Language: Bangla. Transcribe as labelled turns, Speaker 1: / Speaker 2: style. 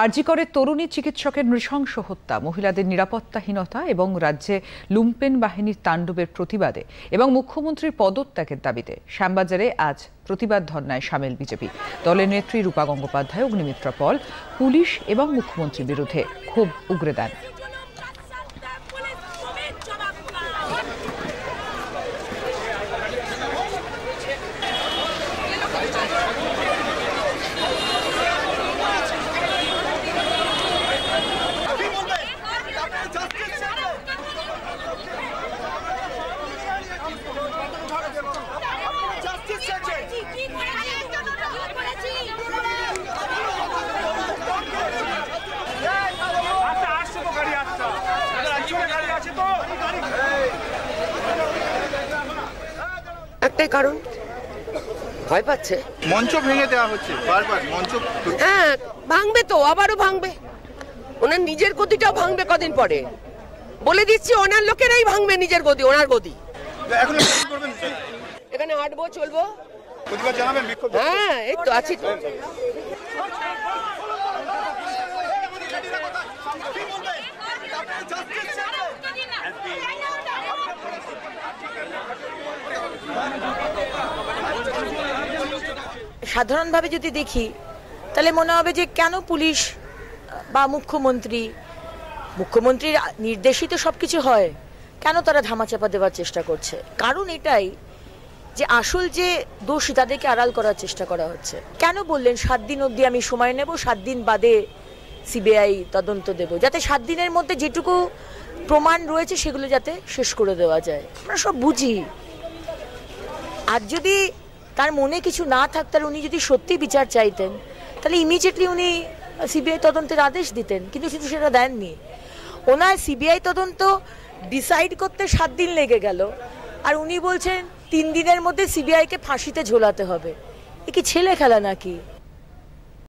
Speaker 1: আরজি করে তরুণী চিকিৎসকের নৃশংস হত্যা, মহিলাদের নিরাপত্তাহীনতা এবং রাজ্যে লুম্পেন বাহিনীর তাণ্ডবের প্রতিবাদে এবং মুখ্যমন্ত্রীর পদত্যাগের দাবিতে শ্যামবাজারে আজ প্রতিবাদ ধর্নায় সামিল বিজেপি। দলের নেত্রী রূপা গঙ্গোপাধ্যায়, অগ্নিমিত্রা পল পুলিশ এবং মুখ্যমন্ত্রীর বিরুদ্ধে ক্ষোভ উগরে দেন।
Speaker 2: একটাই কারণ, ভয় পাচ্ছে।
Speaker 3: মঞ্চ ভেঙে দেওয়া হচ্ছে বারবার। মঞ্চ
Speaker 2: হ্যাঁ, ভাঙবে তো, আবারও ভাঙবে। ওনার নিজের গদিটাও ভাঙবে কদিন পরে, বলে দিচ্ছি। ওনার লোকেরাই ভাঙবে নিজের গদি, ওনার গদি।
Speaker 3: এখন
Speaker 2: এখানে হাঁটবো, চলবো,
Speaker 3: প্রতিবাদ জানাবেন, বিক্ষোভ।
Speaker 2: হ্যাঁ, এই তো আছি তো।
Speaker 4: সাধারণভাবে যদি দেখি তাহলে মনে হবে যে কেন পুলিশ বা মুখ্যমন্ত্রীর নির্দেশিত সবকিছু হয়, কেন তারা ধামাচাপা দেওয়ার চেষ্টা করছে? কারণ এটাই যে আসল যে দোষী তাদেরকে আড়াল করার চেষ্টা করা হচ্ছে। কেন বললেন 7 দিন অবধি আমি সময় নেব, 7 দিন বাদে সিবিআই তদন্ত দেব, যাতে 7 দিনের মধ্যে যেটুকু প্রমাণ রয়েছে সেগুলো যাতে শেষ করে দেওয়া যায়। আমরা সব বুঝি। আর যদি তার মনে কিছু না থাকতো, উনি যদি সত্যি বিচার চাইতেন, তাহলে ইমিডিয়েটলি উনি সিবিআই তদন্তের আদেশ দিতেন, কিন্তু সেটা দেননি। ওনার সিবিআই তদন্ত ডিসাইড করতে 7 দিন লেগে গেল, আর উনি বলছেন 3 দিনের মধ্যে সিবিআইকে ফাঁসিতে ঝোলাতে হবে। এ কি ছেলে খেলা নাকি?